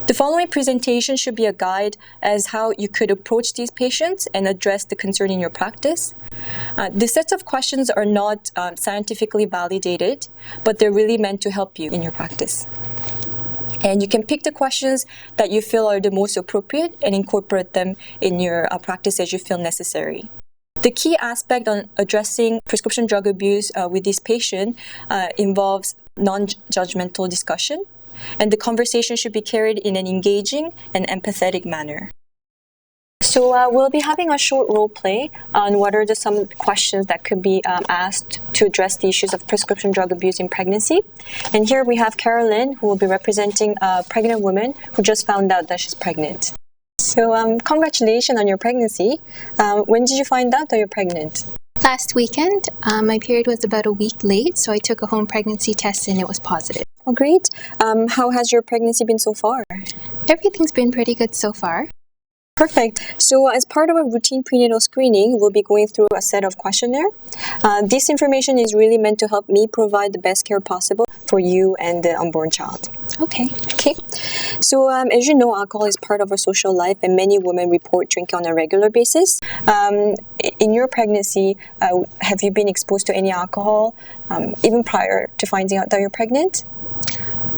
The following presentation should be a guide as how you could approach these patients and address the concern in your practice. The sets of questions are not scientifically validated, but they're really meant to help you in your practice. And you can pick the questions that you feel are the most appropriate and incorporate them in your practice as you feel necessary. The key aspect on addressing prescription drug abuse with this patient involves non-judgmental discussion, and the conversation should be carried in an engaging and empathetic manner. So we'll be having a short role play on what are some questions that could be asked to address the issues of prescription drug abuse in pregnancy. And here we have Carolyn, who will be representing a pregnant woman who just found out that she's pregnant. So congratulations on your pregnancy. When did you find out that you're pregnant? Last weekend. My period was about a week late, so I took a home pregnancy test and it was positive. Oh, great. How has your pregnancy been so far? Everything's been pretty good so far. Perfect. So as part of a routine prenatal screening, we'll be going through a set of questionnaire. This information is really meant to help me provide the best care possible for you and the unborn child. Okay. So as you know, alcohol is part of our social life and many women report drinking on a regular basis. In your pregnancy, have you been exposed to any alcohol even prior to finding out that you're pregnant?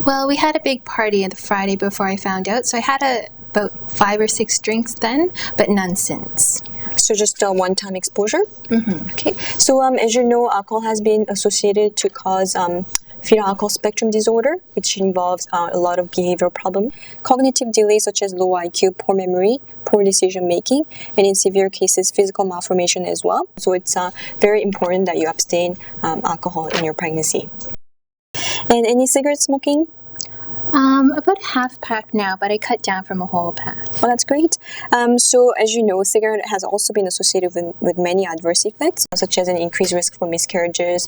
Well, we had a big party on the Friday before I found out, so I had about 5 or 6 drinks then, but none since. So just a one-time exposure? Mm-hmm. Okay. So as you know, alcohol has been associated to cause fetal alcohol spectrum disorder, which involves a lot of behavioral problems, cognitive delays such as low IQ, poor memory, poor decision making, and in severe cases, physical malformation as well. So it's very important that you abstain alcohol in your pregnancy. And any cigarette smoking? About a half pack now, but I cut down from a whole pack. Well, that's great. So as you know, cigarette has also been associated with many adverse effects, such as an increased risk for miscarriages.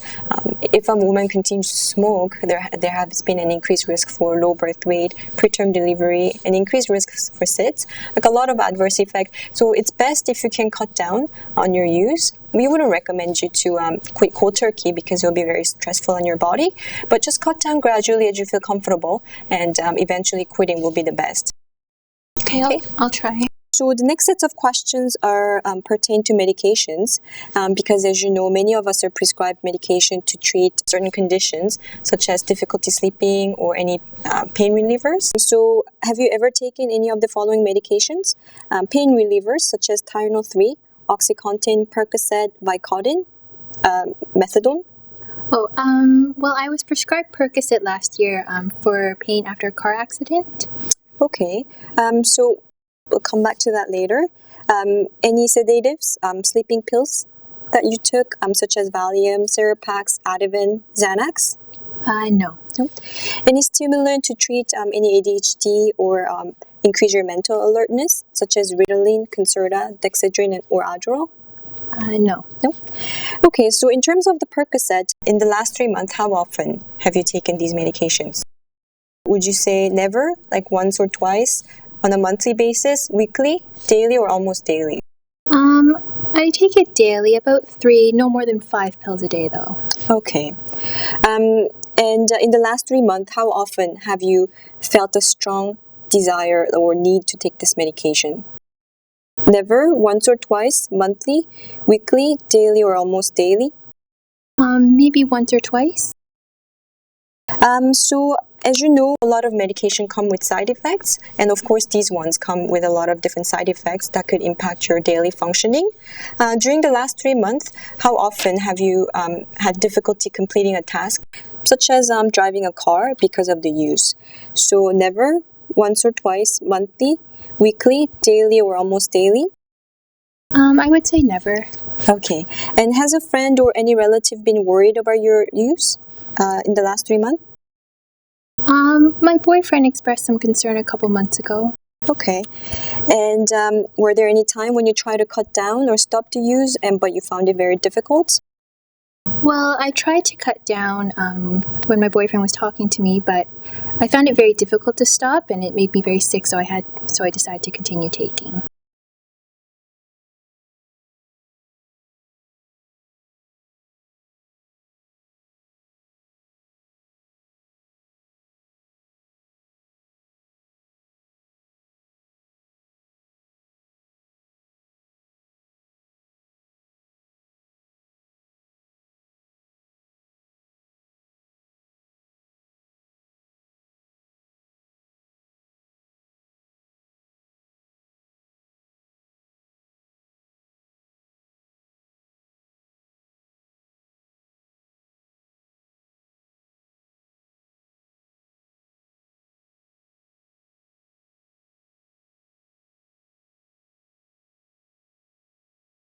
If a woman continues to smoke, there has been an increased risk for low birth weight, preterm delivery, and increased risk for SIDS, like a lot of adverse effects. So it's best if you can cut down on your use. We wouldn't recommend you to quit cold turkey because it'll be very stressful on your body, but just cut down gradually as you feel comfortable, and eventually quitting will be the best. Okay. I'll try. So the next sets of questions are pertain to medications because as you know, many of us are prescribed medication to treat certain conditions such as difficulty sleeping or any pain relievers. So have you ever taken any of the following medications? Pain relievers such as Tylenol 3, OxyContin, Percocet, Vicodin, Methadone? Well, I was prescribed Percocet last year for pain after a car accident. Okay, so we'll come back to that later. Any sedatives, sleeping pills that you took, such as Valium, Seropax, Ativan, Xanax? No. Any stimulant to treat any ADHD or increase your mental alertness, such as Ritalin, Concerta, Dexedrine, or Adderall? No. Okay, so in terms of the Percocet, in the last 3 months, how often have you taken these medications? Would you say never, like once or twice, on a monthly basis, weekly, daily, or almost daily? I take it daily, about 3, no more than 5 pills a day though. Okay. And in the last 3 months, how often have you felt a strong desire or need to take this medication? Never, once or twice, monthly, weekly, daily, or almost daily? Maybe once or twice. So as you know, a lot of medication come with side effects, and of course these ones come with a lot of different side effects that could impact your daily functioning. During the last 3 months, how often have you had difficulty completing a task, such as driving a car because of the use? So never, once or twice, monthly, weekly, daily, or almost daily? I would say never. Okay. And has a friend or any relative been worried about your use in the last 3 months? My boyfriend expressed some concern a couple months ago. Okay. And were there any time when you tried to cut down or stop to use, but you found it very difficult? Well, I tried to cut down when my boyfriend was talking to me, but I found it very difficult to stop, and it made me very sick, so I decided to continue taking.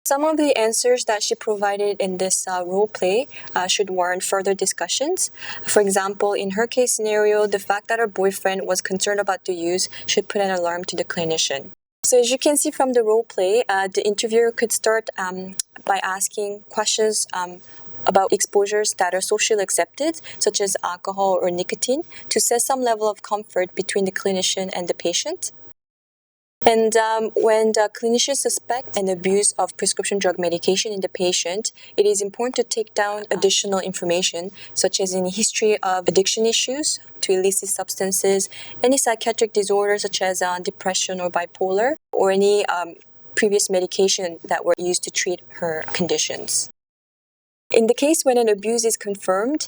Some of the answers that she provided in this role play should warrant further discussions. For example, in her case scenario, the fact that her boyfriend was concerned about the use should put an alarm to the clinician. So as you can see from the role play, the interviewer could start by asking questions about exposures that are socially accepted, such as alcohol or nicotine, to set some level of comfort between the clinician and the patient. And when the clinicians suspect an abuse of prescription drug medication in the patient, it is important to take down additional information, such as any history of addiction issues to illicit substances, any psychiatric disorders such as depression or bipolar, or any previous medication that were used to treat her conditions. In the case when an abuse is confirmed,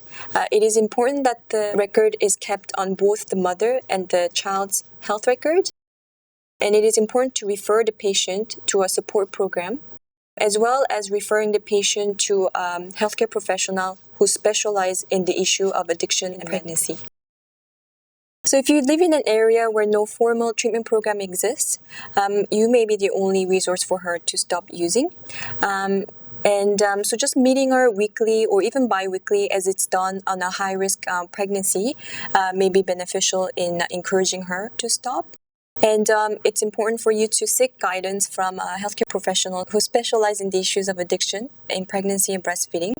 it is important that the record is kept on both the mother and the child's health record. And it is important to refer the patient to a support program, as well as referring the patient to a healthcare professional who specialize in the issue of addiction and pregnancy. So if you live in an area where no formal treatment program exists, you may be the only resource for her to stop using. So just meeting her weekly or even bi-weekly, as it's done on a high-risk pregnancy, may be beneficial in encouraging her to stop. And it's important for you to seek guidance from a healthcare professional who specialize in the issues of addiction in pregnancy and breastfeeding.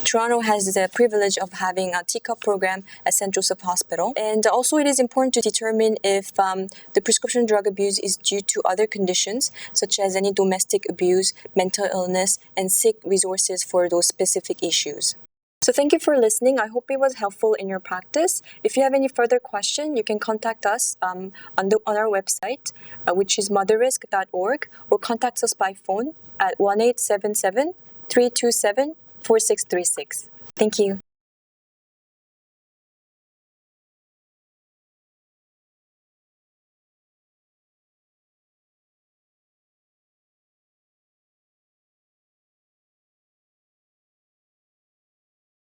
Toronto has the privilege of having a TCOP program at St. Joseph Hospital. And also it is important to determine if the prescription drug abuse is due to other conditions, such as any domestic abuse, mental illness, and seek resources for those specific issues. So thank you for listening. I hope it was helpful in your practice. If you have any further question, you can contact us on our website, which is motherrisk.org, or contact us by phone at 1877-327-4636. Thank you.